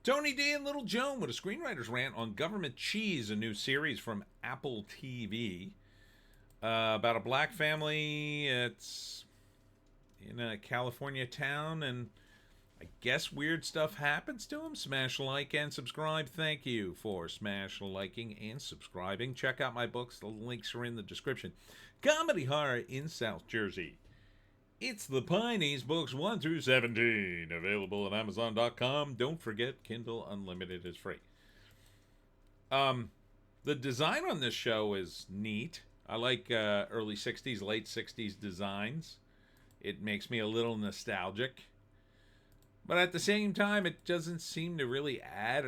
Tony D and Little Joan with a screenwriter's rant on Government Cheese, a new series from Apple TV about a black family. It's in a California town, and I guess weird stuff happens to them. Smash like and subscribe. Thank you for smash liking and subscribing. Check out my books. The links are in the description. Comedy horror in South Jersey. It's the Pineys, books 1 through 17, available at Amazon.com. Don't forget, Kindle Unlimited is free. The design on this show is neat. I like early 60s, late 60s designs. It makes me a little nostalgic. But at the same time, it doesn't seem to really add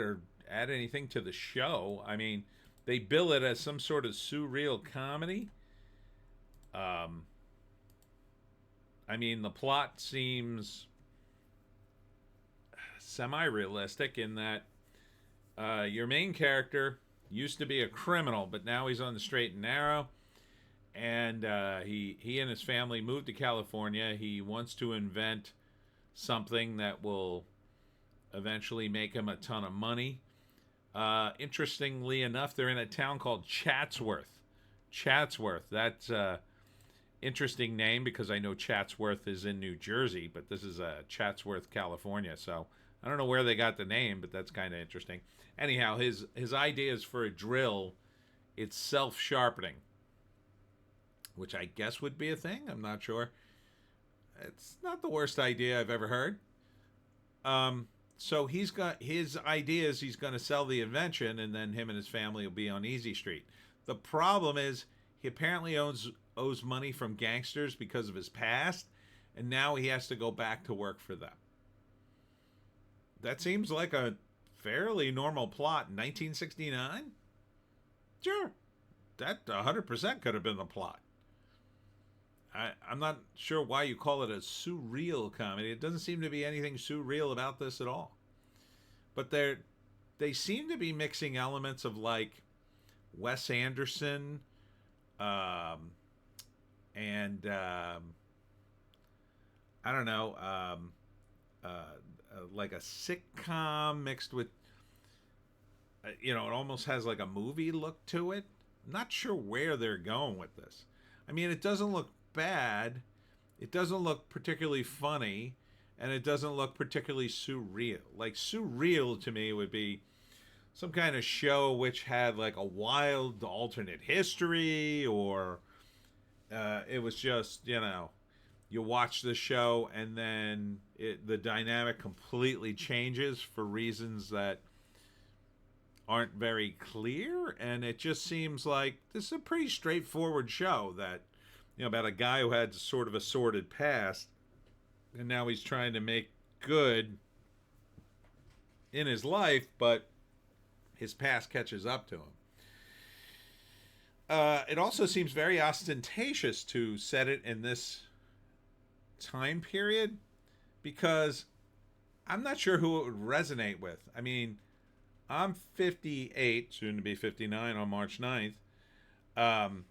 anything to the show. I mean, they bill it as some sort of surreal comedy. I mean, the plot seems semi-realistic in that your main character used to be a criminal, but now he's on the straight and narrow. And he and his family moved to California. He wants to invent something that will eventually make him a ton of money. Interestingly enough, they're in a town called Chatsworth. Chatsworth. That's interesting name because I know Chatsworth is in New Jersey, but this is Chatsworth, California. So I don't know where they got the name, but that's kind of interesting. Anyhow, his ideas for a drill, it's self-sharpening, which I guess would be a thing. I'm not sure. It's not the worst idea I've ever heard. So he's got his ideas. He's going to sell the invention, and then him and his family will be on Easy Street. The problem is he apparently owes money from gangsters because of his past, and now he has to go back to work for them. That seems like a fairly normal plot in 1969. Sure, that 100% could have been the plot. I'm not sure why you call it a surreal comedy. It doesn't seem to be anything surreal about this at all. But they seem to be mixing elements of like Wes Anderson and I don't know, like a sitcom mixed with, it almost has like a movie look to it. I'm not sure where they're going with this. I mean, it doesn't look bad, it doesn't look particularly funny, and it doesn't look particularly surreal. Like, surreal to me would be some kind of show which had like a wild alternate history, or it was just, you watch the show and then the dynamic completely changes for reasons that aren't very clear, and it just seems like this is a pretty straightforward show that, about a guy who had sort of a sordid past, and now he's trying to make good in his life, but his past catches up to him. It also seems very ostentatious to set it in this time period, because I'm not sure who it would resonate with. I mean, I'm 58, soon to be 59 on March 9th, and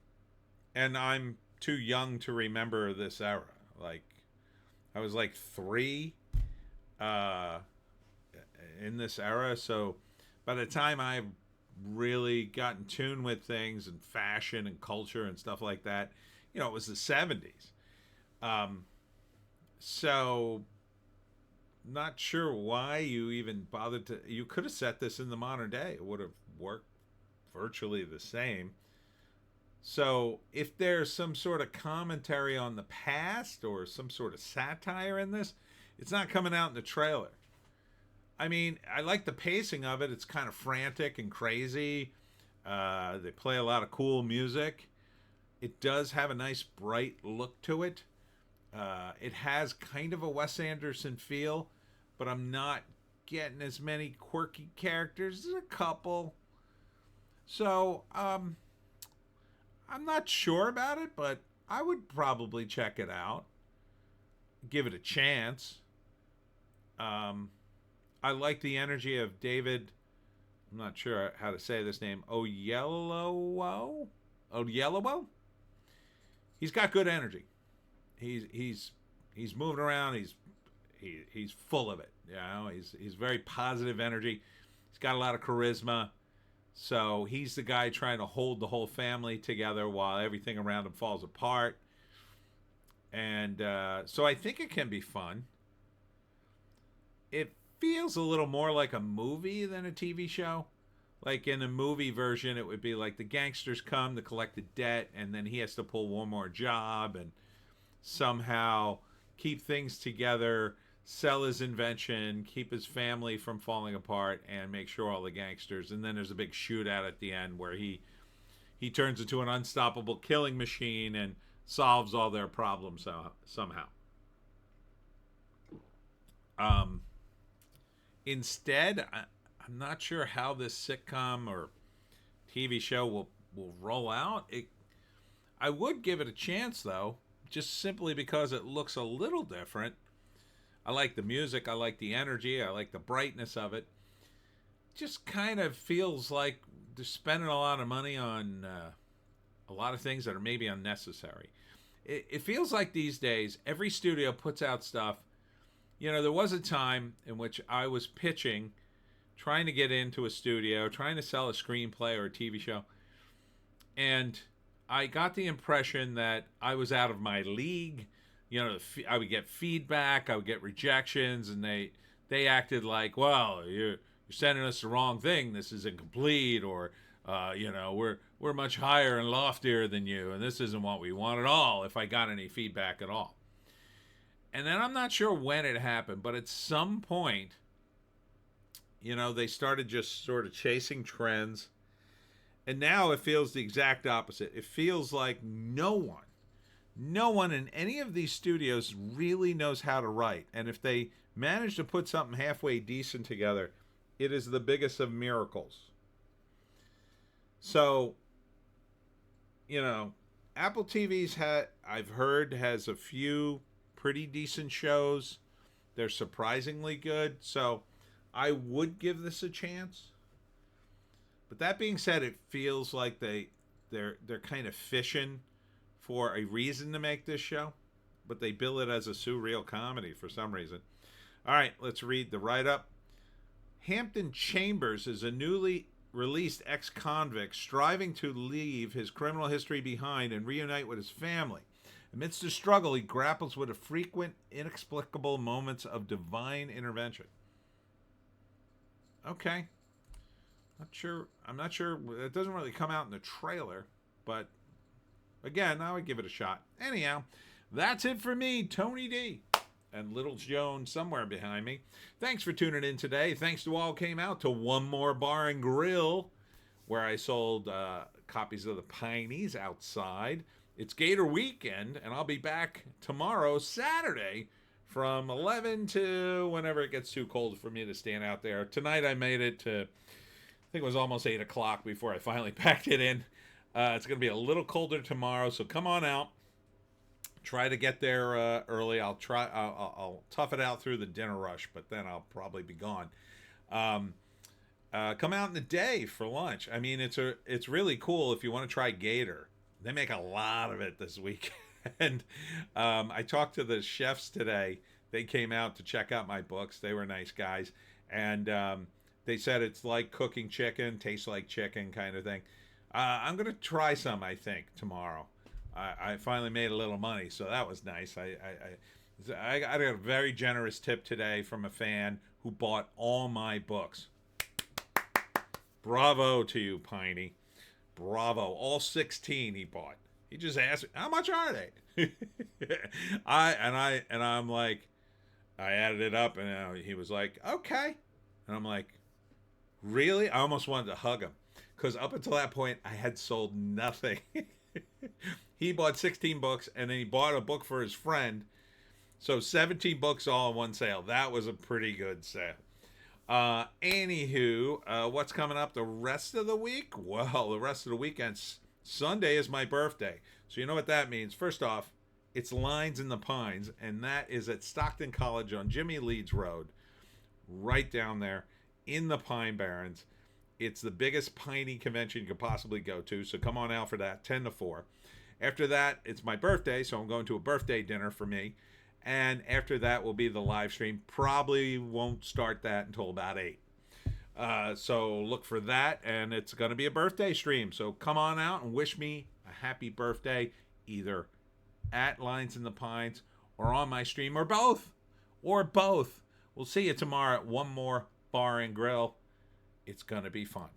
I'm too young to remember this era. Like, I was like 3 in this era, so by the time I really got in tune with things and fashion and culture and stuff like that, it was the 70s. So not sure why you even bothered to. You could have set this in the modern day. It would have worked virtually the same. So if there's some sort of commentary on the past or some sort of satire in this, it's not coming out in the trailer. I mean, I like the pacing of it. It's kind of frantic and crazy. They play a lot of cool music. It does have a nice bright look to it. It has kind of a Wes Anderson feel, but I'm not getting as many quirky characters. There's a couple. So, I'm not sure about it, but I would probably check it out. Give it a chance. I like the energy of David. I'm not sure how to say this name. Oyelowo? He's got good energy. He's moving around. he's full of it. You know, he's very positive energy. He's got a lot of charisma. So he's the guy trying to hold the whole family together while everything around him falls apart. And so I think it can be fun. It feels a little more like a movie than a TV show. Like in a movie version, it would be like the gangsters come to collect the debt, and then he has to pull one more job and somehow keep things together, sell his invention, keep his family from falling apart, and make sure all the gangsters. And then there's a big shootout at the end where he turns into an unstoppable killing machine and solves all their problems somehow. Instead, I'm not sure how this sitcom or TV show will roll out. I would give it a chance, though, just simply because it looks a little different. I like the music. I like the energy. I like the brightness of it. Just kind of feels like they're spending a lot of money on a lot of things that are maybe unnecessary. It feels like these days every studio puts out stuff. You know, there was a time in which I was pitching, trying to get into a studio, trying to sell a screenplay or a TV show. And I got the impression that I was out of my league. You know, I would get feedback, I would get rejections, and they acted like, well, you're sending us the wrong thing. This is incomplete, or you know, we're much higher and loftier than you, and this isn't what we want at all. If I got any feedback at all, and then I'm not sure when it happened, but at some point, you know, they started just sort of chasing trends, and now it feels the exact opposite. It feels like no one in any of these studios really knows how to write. And if they manage to put something halfway decent together, it is the biggest of miracles. So, you know, Apple TV's I've heard has a few pretty decent shows. They're surprisingly good. So I would give this a chance. But that being said, it feels like they're kind of fishing for a reason to make this show, but they bill it as a surreal comedy for some reason. All right, let's read the write-up. Hampton Chambers is a newly released ex-convict striving to leave his criminal history behind and reunite with his family. Amidst the struggle, he grapples with the frequent, inexplicable moments of divine intervention. Okay. I'm not sure. It doesn't really come out in the trailer, but again, I would give it a shot. Anyhow, that's it for me, Tony D. And Little Joan somewhere behind me. Thanks for tuning in today. Thanks to all who came out to One More Bar and Grill, where I sold copies of the Pineys outside. It's Gator Weekend, and I'll be back tomorrow, Saturday, from 11 to whenever it gets too cold for me to stand out there. Tonight I made it to, I think it was almost 8 o'clock before I finally packed it in. It's going to be a little colder tomorrow, so come on out. Try to get there early. I'll tough it out through the dinner rush, but then I'll probably be gone. Come out in the day for lunch. I mean, it's really cool if you want to try Gator. They make a lot of it this week. And I talked to the chefs today. They came out to check out my books. They were nice guys. And they said it's like cooking chicken, tastes like chicken kind of thing. I'm going to try some, I think, tomorrow. I finally made a little money, so that was nice. I got a very generous tip today from a fan who bought all my books. Bravo to you, Piney. Bravo. All 16 he bought. He just asked me, how much are they? I'm like, I added it up, and he was like, okay. And I'm like, really? I almost wanted to hug him, because up until that point, I had sold nothing. He bought 16 books, and then he bought a book for his friend. So 17 books all in one sale. That was a pretty good sale. Anywho, what's coming up the rest of the week? Well, the rest of the weekend, Sunday is my birthday. So you know what that means. First off, it's Lines in the Pines, and that is at Stockton College on Jimmy Leeds Road, right down there in the Pine Barrens. It's the biggest piney convention you could possibly go to, so come on out for that, 10 to 4. After that, it's my birthday, so I'm going to a birthday dinner for me. And after that will be the live stream. Probably won't start that until about 8. So look for that, and it's going to be a birthday stream. So come on out and wish me a happy birthday, either at Lines in the Pines or on my stream, or both. Or both. We'll see you tomorrow at One More Bar and Grill. It's going to be fun.